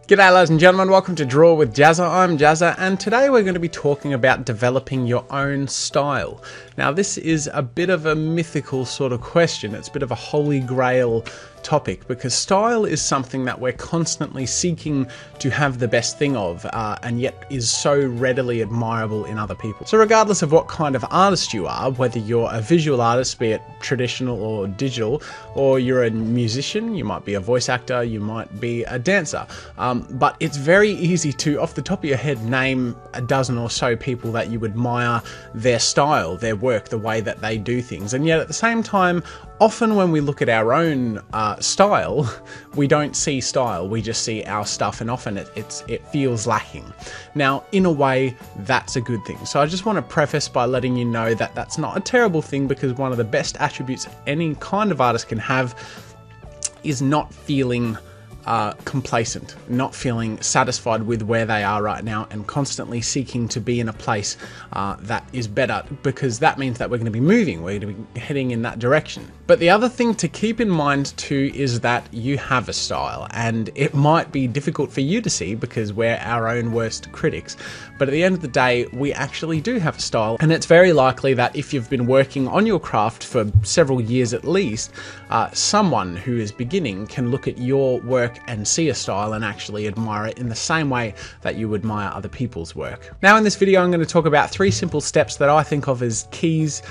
G'day ladies and gentlemen, welcome to Draw with Jazza. I'm Jazza and today we're going to be talking about developing your own style. Now this is a bit of a mythical sort of question, it's a bit of a holy grail topic because style is something that we're constantly seeking to have the best thing of and yet is so readily admirable in other people. So regardless of what kind of artist you are, whether you're a visual artist, be it traditional or digital, or you're a musician, you might be a voice actor, you might be a dancer, but it's very easy to, off the top of your head, name a dozen or so people that you admire their style, their work, the way that they do things. And yet at the same time, often when we look at our own style, we don't see style, we just see our stuff, and often it feels lacking. Now, in a way, that's a good thing. So I just want to preface by letting you know that that's not a terrible thing, because one of the best attributes any kind of artist can have is not feeling complacent, not feeling satisfied with where they are right now and constantly seeking to be in a place that is better, because that means that we're going to be moving, we're going to be heading in that direction. But the other thing to keep in mind too is that you have a style, and it might be difficult for you to see because we're our own worst critics, but at the end of the day we actually do have a style, and it's very likely that if you've been working on your craft for several years at least, someone who is beginning can look at your work and see a style and actually admire it in the same way that you admire other people's work. Now in this video I'm going to talk about 3 simple steps that I think of as keys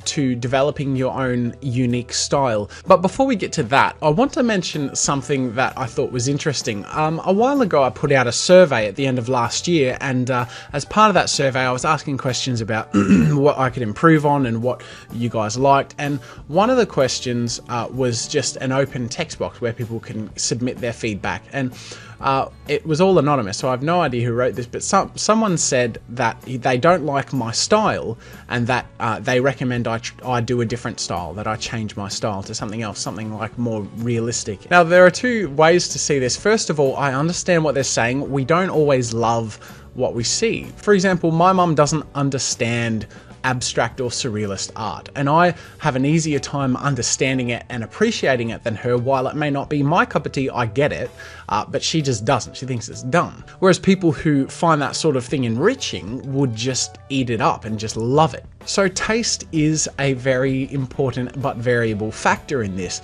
to developing your own unique style. But before we get to that, I want to mention something that I thought was interesting. A while ago I put out a survey at the end of last year, and as part of that survey I was asking questions about what I could improve on and what you guys liked, and one of the questions was just an open text box where people can submit their feedback, and it was all anonymous, so I have no idea who wrote this, but someone said that they don't like my style and that they recommend I do a different style, that I change my style to something else, something like more realistic. Now there are 2 ways to see this. First of all, I understand what they're saying. We don't always love what we see. For example, my mum doesn't understand abstract or surrealist art, and I have an easier time understanding it and appreciating it than her. While it may not be my cup of tea, I get it, but she just doesn't. She thinks it's dumb. Whereas people who find that sort of thing enriching would just eat it up and just love it. So taste is a very important but variable factor in this.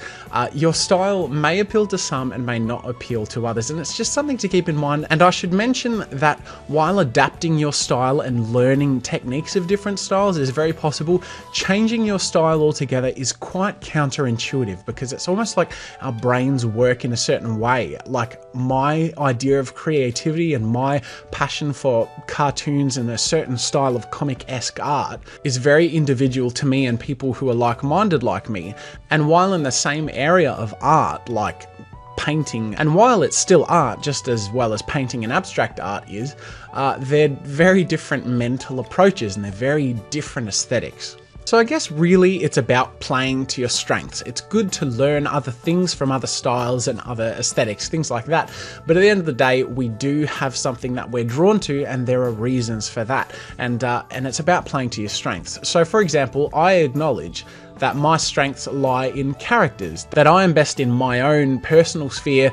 Your style may appeal to some and may not appeal to others, and it's just something to keep in mind. And I should mention that while adapting your style and learning techniques of different styles is very possible, changing your style altogether is quite counterintuitive, because it's almost like our brains work in a certain way. Like my idea of creativity and my passion for cartoons and a certain style of comic-esque art is very individual to me and people who are like-minded like me. And while in the same area of art, like painting, and while it's still art just as well as painting and abstract art is, they're very different mental approaches and they're very different aesthetics. So I guess really it's about playing to your strengths. It's good to learn other things from other styles and other aesthetics, things like that. But at the end of the day, we do have something that we're drawn to, and there are reasons for that. And it's about playing to your strengths. So for example, I acknowledge that my strengths lie in characters, that I am best in my own personal sphere,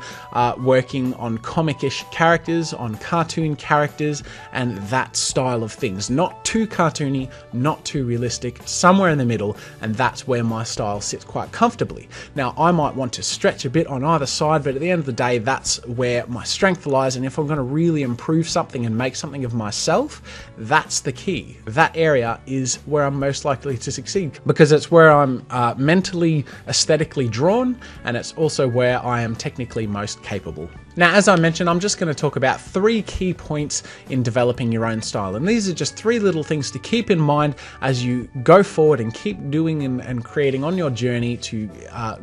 working on comic-ish characters, on cartoon characters, and that style of things. Not too cartoony, not too realistic, somewhere in the middle, and that's where my style sits quite comfortably. Now, I might want to stretch a bit on either side, but at the end of the day, that's where my strength lies, and if I'm going to really improve something and make something of myself, that's the key. That area is where I'm most likely to succeed, because it's where I'm mentally, aesthetically drawn, and it's also where I am technically most capable. Now, as I mentioned, I'm just going to talk about 3 key points in developing your own style, and these are just 3 little things to keep in mind as you go forward and keep doing and creating on your journey to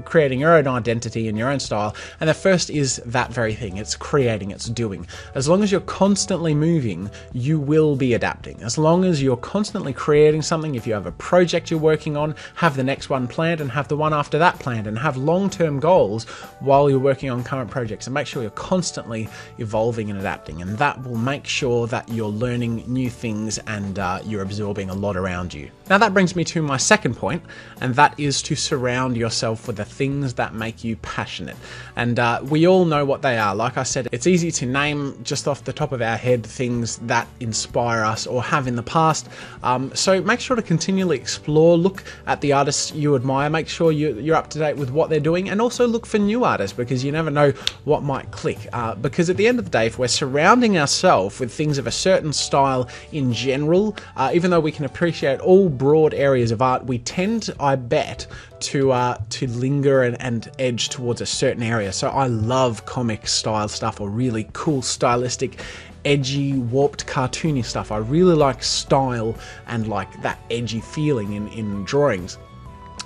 creating your own identity and your own style. And the first is that very thing. It's creating, it's doing. As long as you're constantly moving, you will be adapting. As long as you're constantly creating something, if you have a project you're working on, have the next one planned and have the one after that planned, and have long-term goals while you're working on current projects, and make sure you're constantly evolving and adapting, and that will make sure that you're learning new things and you're absorbing a lot around you. Now that brings me to my second point, and that is to surround yourself with the things that make you passionate. And we all know what they are. Like I said, it's easy to name just off the top of our head things that inspire us or have in the past. So make sure to continually explore, look at the artists you admire, make sure you're up to date with what they're doing, and also look for new artists, because you never know what might click. Because at the end of the day, if we're surrounding ourselves with things of a certain style in general, even though we can appreciate all broad areas of art, we tend, I bet, to linger and edge towards a certain area. So I love comic style stuff, or really cool stylistic, edgy, warped, cartoony stuff. I really like style and like that edgy feeling in drawings.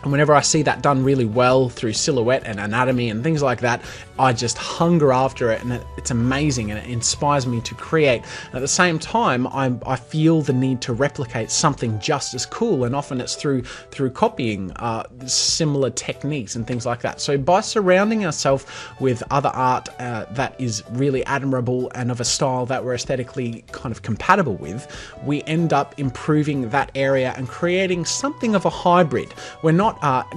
And whenever I see that done really well through silhouette and anatomy and things like that, I just hunger after it, and it's amazing, and it inspires me to create. And at the same time, I feel the need to replicate something just as cool, and often it's through copying similar techniques and things like that. So by surrounding ourselves with other art that is really admirable and of a style that we're aesthetically kind of compatible with, we end up improving that area and creating something of a hybrid. We're not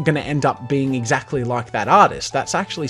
going to end up being exactly like that artist. That's actually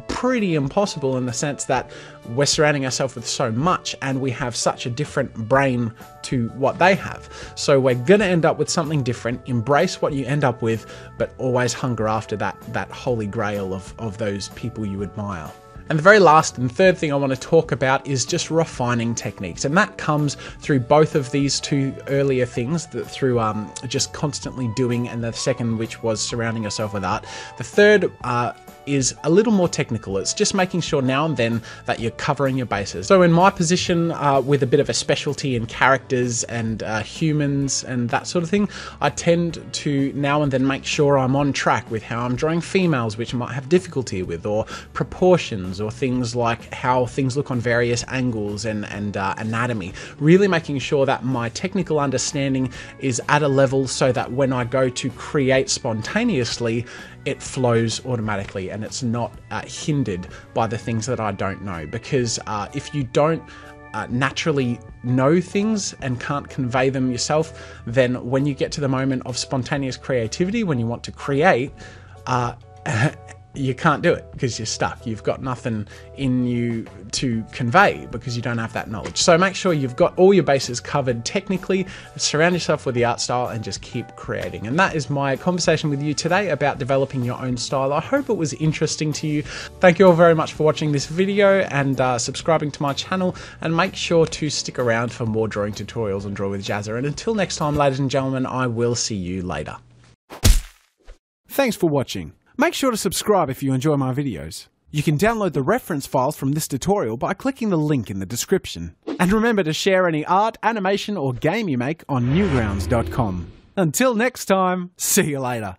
pretty impossible, in the sense that we're surrounding ourselves with so much and we have such a different brain to what they have. So we're going to end up with something different. Embrace what you end up with, but always hunger after that holy grail of those people you admire. And the very last and third thing I want to talk about is just refining techniques. And that comes through both of these two earlier things, through just constantly doing, and the second, which was surrounding yourself with art. The third is a little more technical. It's just making sure now and then that you're covering your bases. So in my position, with a bit of a specialty in characters and humans and that sort of thing, I tend to now and then make sure I'm on track with how I'm drawing females, which I might have difficulty with, or proportions, or things like how things look on various angles and anatomy. Really making sure that my technical understanding is at a level so that when I go to create spontaneously, it flows automatically and it's not hindered by the things that I don't know. Because if you don't naturally know things and can't convey them yourself, then when you get to the moment of spontaneous creativity, when you want to create, you can't do it because you're stuck. You've got nothing in you to convey because you don't have that knowledge. So make sure you've got all your bases covered technically, surround yourself with the art style, and just keep creating. And that is my conversation with you today about developing your own style. I hope it was interesting to you. Thank you all very much for watching this video and subscribing to my channel, and make sure to stick around for more drawing tutorials on Draw with Jazza. And until next time, ladies and gentlemen, I will see you later. Thanks for watching. Make sure to subscribe if you enjoy my videos. You can download the reference files from this tutorial by clicking the link in the description. And remember to share any art, animation, or game you make on Newgrounds.com. Until next time, see you later.